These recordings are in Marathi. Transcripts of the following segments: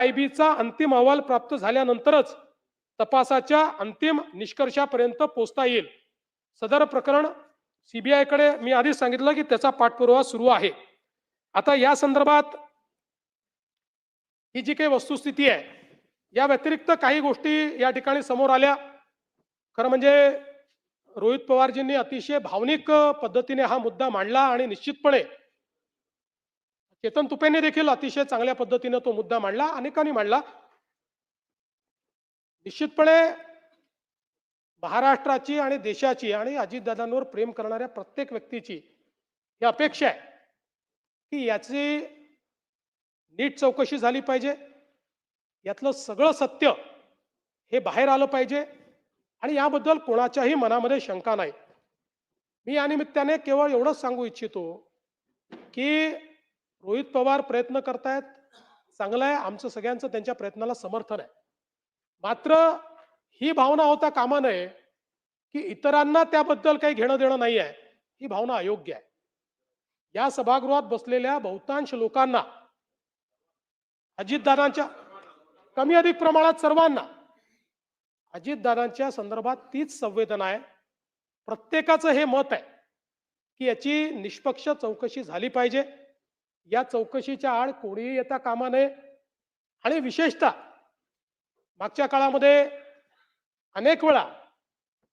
आयबीचा अंतिम अहवाल प्राप्त झाल्यानंतरच तपासाच्या अंतिम निष्कर्षापर्यंत पोहोचता येईल. सदर प्रकरण सीबीआयकडे मी आधीच सांगितलं की त्याचा पाठपुरावा सुरू आहे. आता या संदर्भात ही जी काही वस्तुस्थिती आहे, या व्यतिरिक्त काही गोष्टी या ठिकाणी समोर आल्या. खरं म्हणजे रोहित पवारजींनी अतिशय भावनिक पद्धतीने हा मुद्दा मांडला आणि निश्चितपणे चेतन तुपेंनी देखील अतिशय चांगल्या पद्धतीने तो मुद्दा मांडला, अनेकांनी मांडला. निश्चितपणे महाराष्ट्राची आणि देशाची आणि अजितदादांवर प्रेम करणाऱ्या प्रत्येक व्यक्तीची ही अपेक्षा आहे की याची नीट चौकशी झाली पाहिजे, यातलं सगळं सत्य हे बाहेर आलं पाहिजे आणि याबद्दल कोणाच्याही मनामध्ये शंका नाही. मी या निमित्ताने केवळ एवढंच सांगू इच्छितो की रोहित पवार प्रयत्न करतायत, चांगलं आहे, आमचं सगळ्यांचं त्यांच्या प्रयत्नाला समर्थन आहे. मात्र ही भावना होता कामा नये की इतरांना त्याबद्दल काही घेणं देणं नाही आहे, ही भावना अयोग्य आहे. या सभागृहात बसलेल्या बहुतांश लोकांना, अजितदादांच्या कमी अधिक प्रमाणात सर्वांना अजितदादांच्या संदर्भात तीच संवेदना आहे. प्रत्येकाचं हे मत आहे की याची निष्पक्ष चौकशी झाली पाहिजे. या चौकशीच्या आड कोणीही येता कामा नये आणि विशेषतः मागच्या काळामध्ये अनेक वेळा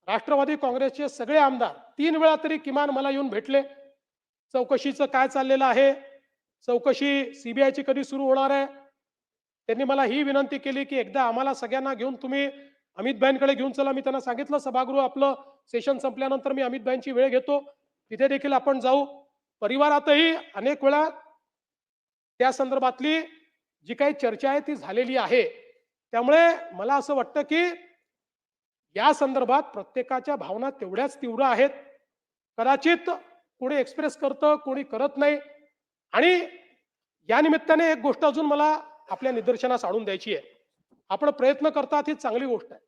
राष्ट्रवादी काँग्रेसचे सगळे आमदार 3 वेळा तरी किमान मला येऊन भेटले. चौकशीचं काय चाललेलं आहे, चौकशी सीबीआयची कधी सुरू होणार आहे. त्यांनी मला ही विनंती केली की एकदा आम्हाला सगळ्यांना घेऊन तुम्ही अमितभाईंकडे घेऊन चला. मी त्यांना सांगितलं सभागृह आपलं सेशन संपल्यानंतर मी अमितभाईंची वेळ घेतो, तिथे देखील आपण जाऊ. परिवारातही अनेक वेळा त्या संदर्भातली जी काही चर्चा आहे ती झालेली आहे. त्यामुळे मला असं वाटतं की या संदर्भात प्रत्येकाच्या भावना तेवढ्याच तीव्र आहेत. कदाचित कोणी एक्सप्रेस करतं, कोणी करत नाही. आणि या निमित्ताने एक गोष्ट अजून मला आपल्या निदर्शनास आणून द्यायची आहे. आपण प्रयत्न करतात ही चांगली गोष्ट आहे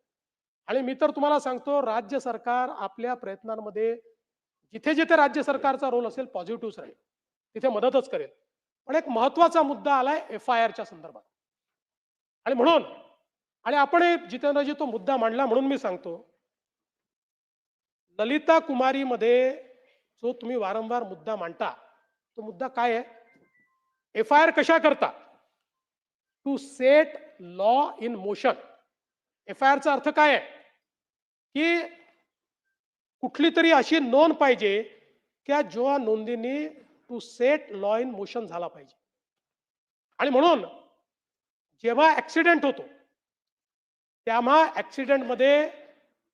आणि मी तर तुम्हाला सांगतो राज्य सरकार आपल्या प्रयत्नांमध्ये जिथे जिथे राज्य सरकारचा रोल असेल पॉझिटिव्ह राहील, तिथे मदतच करेल. पण एक महत्वाचा मुद्दा आलाय FIRच्या संदर्भात आणि म्हणून आपण जितेंद्रजी तो मुद्दा मांडला म्हणून मी सांगतो, ललिता कुमारी मध्ये जो तुम्ही वारंवार मुद्दा मांडता तो मुद्दा काय आहे? FIR कशा करता? To set law in motion. FIRचा अर्थ काय आहे की कुठली तरी अशी नोंद पाहिजे की जो नोंदीने to set law in motion झाला पाहिजे. आणि म्हणून जेव्हा ऍक्सिडेंट होतो तेव्हा ऍक्सिडेंट मध्ये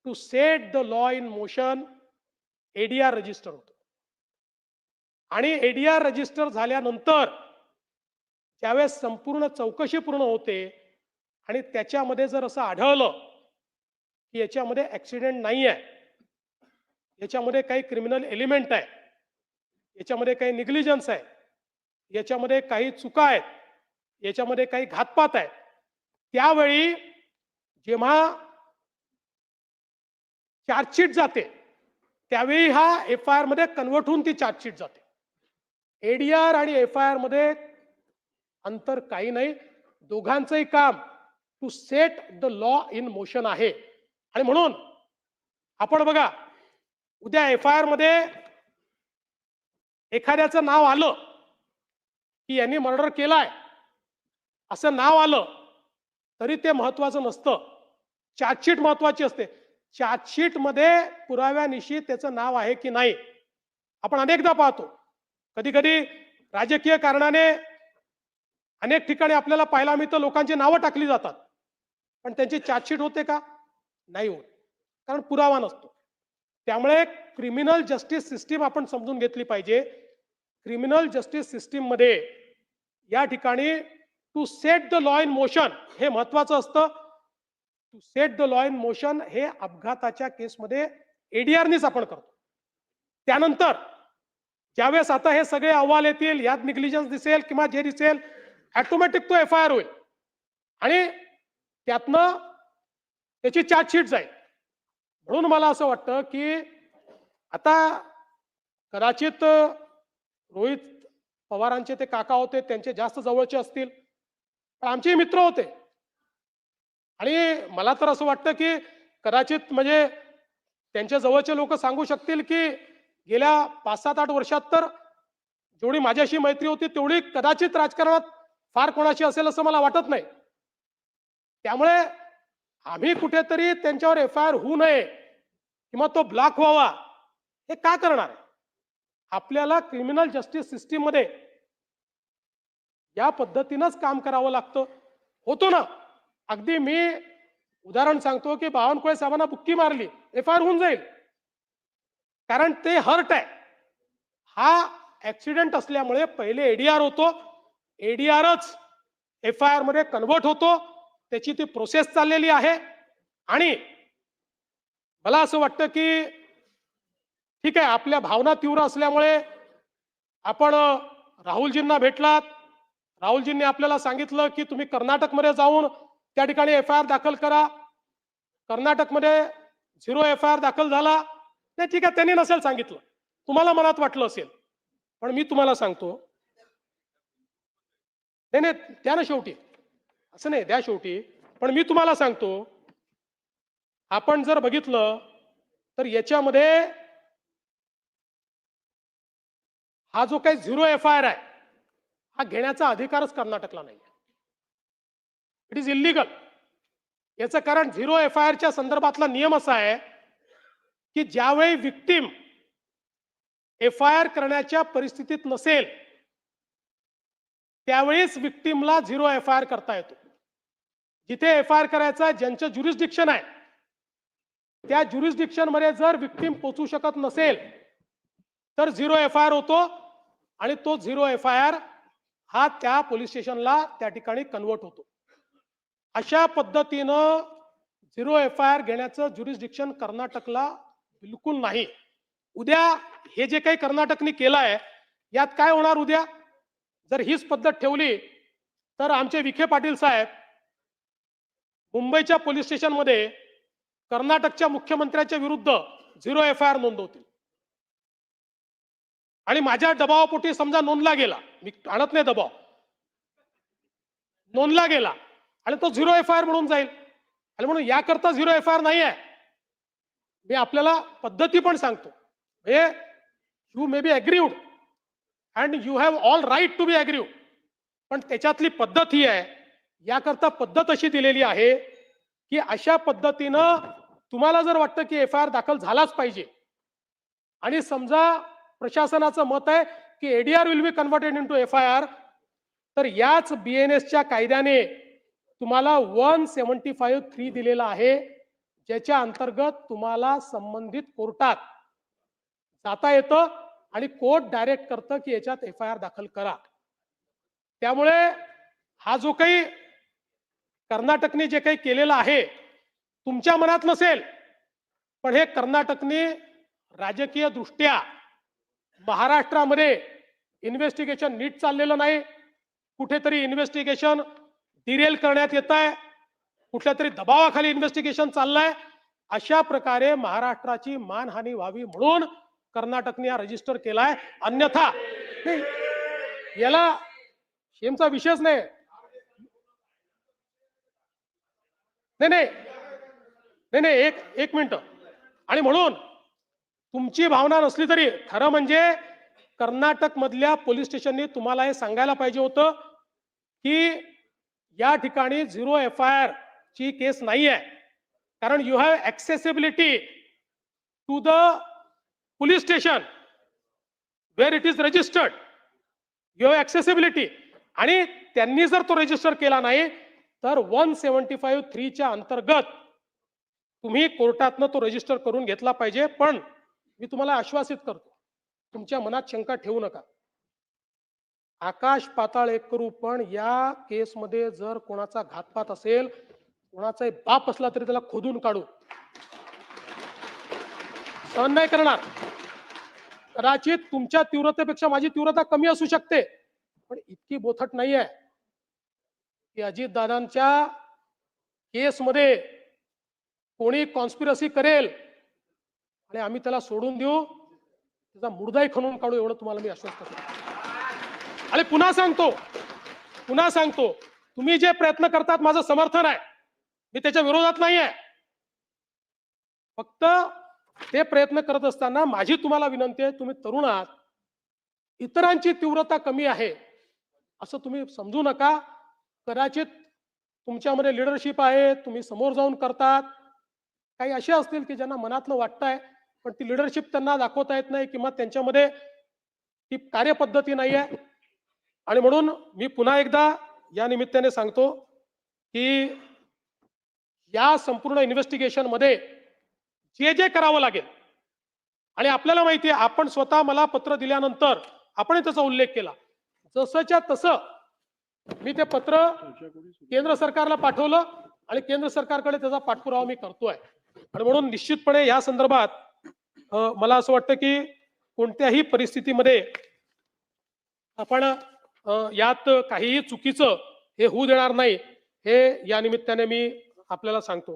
to set the law in motion ADR register होतो आणि ADR रजिस्टर झाल्यानंतर ज्यावेळेस संपूर्ण चौकशी पूर्ण होते आणि त्याच्यामध्ये जर असं आढळलं की याच्यामध्ये ऍक्सिडेंट नाही आहे, याच्यामध्ये काही क्रिमिनल एलिमेंट आहे, याच्यामध्ये काही निग्लिजन्स आहे, याच्यामध्ये काही चुका आहेत, याच्यामध्ये काही घातपात आहे, त्यावेळी जेव्हा चार्जशीट जाते त्यावेळी हा FIR मध्ये कन्वर्ट होऊन ती चार्जशीट जाते. ADR आणि FIR मध्ये अंतर काही नाही. दोघांचंही काम to set the law in motion आहे. आणि म्हणून आपण बघा, उद्या FIR मध्ये एखाद्याचं नाव आलं की यांनी मर्डर केलाय असं नाव आलं तरी ते महत्वाचं नसतं, चार्जशीट महत्वाची असते. चार्जशीट मध्ये पुराव्यानिशी त्याचं नाव आहे की नाही. आपण अनेकदा पाहतो, कधी कधी राजकीय कारणाने अनेक ठिकाणी आपल्याला पाहायला मिळतं लोकांची नावं टाकली जातात पण त्यांची चार्जशीट होते का? नाही होत, कारण पुरावा नसतो. त्यामुळे क्रिमिनल जस्टिस सिस्टीम आपण समजून घेतली पाहिजे. क्रिमिनल जस्टिस सिस्टीम मध्ये या ठिकाणी to set the law in motion हे महत्वाचं असतं. To set the law in motion हे अपघाताच्या केसमध्ये ADRनीच आपण करतो. त्यानंतर ज्यावेळेस आता हे सगळे अहवाल येतील, यात निग्लिजन्स दिसेल किंवा जे दिसेल, ऑटोमॅटिक तो FIR होईल आणि त्यातनं त्याची चार्जशीट जाईल. म्हणून मला असं वाटतं की आता कदाचित रोहित पवारांचे ते काका होते, त्यांचे जास्त जवळचे असतील, पण आमचे मित्र होते आणि मला तर असं वाटतं की कदाचित म्हणजे त्यांच्या जवळचे लोक सांगू शकतील की गेल्या 5-7-8 वर्षात तर जेवढी माझ्याशी मैत्री होती तेवढी कदाचित राजकारणात फार कोणाची असेल असं मला वाटत नाही. त्यामुळे आम्ही कुठेतरी त्यांच्यावर एफ-आय-आर होऊ नये किंवा तो ब्लॉक व्हावा हे का करणार आहे? आपल्याला क्रिमिनल जस्टिस सिस्टीम मध्ये या पद्धतीनंच काम करावं लागतं. होतो ना, अगदी मी उदाहरण सांगतो की बावनकुळे साहेबांना बुक्की मारली, एफ-आय-आर होऊन जाईल, कारण ते हर्ट आहे. हा ऍक्सिडेंट असल्यामुळे पहिले एडीआर होतो, एडीआरच एफ-आय-आर मध्ये कन्व्हर्ट होतो, त्याची ती प्रोसेस चाललेली आहे. आणि मला असं वाटतं की ठीक आहे, आपल्या भावना तीव्र असल्यामुळे आपण राहुलजींना भेटलात, राहुलजींनी आपल्याला सांगितलं की तुम्ही कर्नाटकमध्ये जाऊन त्या ठिकाणी एफ-आय-आर दाखल करा. कर्नाटकमध्ये 0 एफ-आय-आर दाखल झाला. नाही ठीक आहे, त्यांनी नसेल सांगितलं, तुम्हाला मनात वाटलं असेल, पण मी तुम्हाला सांगतो, नाही नाही द्या ना शेवटी, असं नाही, द्या शेवटी. पण मी तुम्हाला सांगतो, आपण जर बघितलं तर याच्यामध्ये हा जो काही 0 एफ-आय-आर आहे हा घेण्याचा अधिकारच कर्नाटकला नाही. It is illegal. याचं कारण 0 एफ-आय-आरच्या संदर्भातला नियम असा आहे की ज्यावेळी विक्टीम एफ-आय-आर करण्याच्या परिस्थितीत नसेल त्यावेळीच विक्टीमला 0 एफ-आय-आर करता येतो. जिथे एफ-आय-आर करायचा ज्यांचं ज्युरिस्डिक्शन आहे त्या ज्युरिस्डिक्शन मध्ये जर विक्टीम पोहोचू शकत नसेल तर 0 एफ-आय-आर होतो आणि तो 0 एफ-आय-आर हा त्या पोलीस स्टेशनला त्या ठिकाणी कन्वर्ट होतो. अशा पद्धतीनं 0 एफ-आय-आर घेण्याचं ज्युरिस्डिक्शन कर्नाटकला बिलकुल नाही. उद्या हे जे काही कर्नाटकने केलं आहे यात काय होणार? उद्या जर हीच पद्धत ठेवली तर आमचे विखे पाटील साहेब मुंबईच्या पोलीस स्टेशनमध्ये कर्नाटकच्या मुख्यमंत्र्यांच्या विरुद्ध 0 एफ-आय-आर नोंदवतील. आणि माझ्या दबावापोटी समजा नोंदला गेला, मी आणत नाही दबाव, नोंदला गेला आणि तो 0 एफ-आय-आर म्हणून जाईल. आणि म्हणून याकरता 0 एफ-आय-आर नाही आहे. मी आपल्याला पद्धती पण सांगतो. You may be aggrieved and you have all right to be aggrieved, पण त्याच्यातली पद्धत ही आहे, याकरता पद्धत अशी दिलेली आहे की अशा पद्धतीनं तुम्हाला जर वाटतं की एफ-आय-आर दाखल झालाच पाहिजे आणि समजा प्रशासनाचं मत आहे की ADR will be converted into FIR, तर याच बीएनएसच्या कायद्याने तुम्हाला 175(3) दिलेला आहे, ज्याच्या अंतर्गत तुम्हाला संबंधित कोर्टात जाता येतं आणि कोर्ट डायरेक्ट करतं की याच्यात एफ-आय-आर दाखल करा. त्यामुळे हा जो काही कर्नाटकने जे काही केलेलं आहे तुमच्या मनात नसेल, पण हे कर्नाटकने राजकीय दृष्ट्या महाराष्ट्रामध्ये इन्व्हेस्टिगेशन नीट चाललेलं नाही, कुठेतरी इन्व्हेस्टिगेशन डिरेल करण्यात येत आहे, कुठल्या तरी दबावाखाली इन्व्हेस्टिगेशन चाललंय. अशा प्रकारे महाराष्ट्राची मानहानी व्हावी म्हणून कर्नाटकने हा रजिस्टर केलाय. अन्यथा याला शेमचा विषयच नाही. नाही नाही एक मिनिट. आणि म्हणून तुमची भावना नसली तरी खरं म्हणजे कर्नाटक मधल्या पोलीस स्टेशननी तुम्हाला हे सांगायला पाहिजे होतं की या ठिकाणी 0 एफ-आय-आर ची केस नाही आहे, कारण you have accessibility to the police station where it is registered, you have accessibility. आणि त्यांनी जर तो रजिस्टर केला नाही तर 175(3) च्या अंतर्गत तुम्ही कोर्टातनं तो रजिस्टर करून घेतला पाहिजे. पण मी तुम्हाला आश्वासित करतो, तुमच्या मनात शंका ठेवू नका. आकाश पाताळ एक करू, पण या केसमध्ये जर कोणाचा घातपात असेल, कोणाचा बाप असला तरी त्याला खोदून काढू, सहन नाही करणार. कदाचित तुमच्या तीव्रतेपेक्षा माझी तीव्रता कमी असू शकते, पण इतकी बोथट नाही आहे की अजितदादांच्या केसमध्ये कोणी कॉन्स्पिरसी करेल आणि आम्ही त्याला सोडून देऊ, त्याचा मुर्दाही खणून काढू, एवढं तुम्हाला मी आश्वस्त करतो. आणि पुन्हा सांगतो तुम्ही जे प्रयत्न करतात माझं समर्थन आहे, मी त्याच्या विरोधात नाही आहे. फक्त ते प्रयत्न करत असताना माझी तुम्हाला विनंती आहे, तुम्ही तरुण आहात, इतरांची तीव्रता कमी आहे असं तुम्ही समजू नका. कदाचित तुमच्यामध्ये लिडरशिप आहे, तुम्ही समोर जाऊन करतात. काही असे असतील की ज्यांना मनातलं वाटतंय, पण ती लिडरशिप त्यांना दाखवता येत नाही किंवा त्यांच्यामध्ये ती कार्यपद्धती नाही आहे. आणि म्हणून मी पुन्हा एकदा या निमित्ताने सांगतो की या संपूर्ण इन्व्हेस्टिगेशनमध्ये जे जे करावं लागेल, आणि आपल्याला माहिती आहे, आपण स्वतः मला पत्र दिल्यानंतर आपण त्याचा उल्लेख केला, जसंच्या तसं मी ते पत्र केंद्र सरकारला पाठवलं आणि केंद्र सरकारकडे त्याचा पाठपुरावा मी करतोय. आणि म्हणून निश्चितपणे या संदर्भात मला असं वाटतं की कोणत्याही परिस्थितीमध्ये आपण यात काहीही चुकीचं हे होऊ देणार नाही, हे या निमित्ताने मी आपल्याला सांगतो.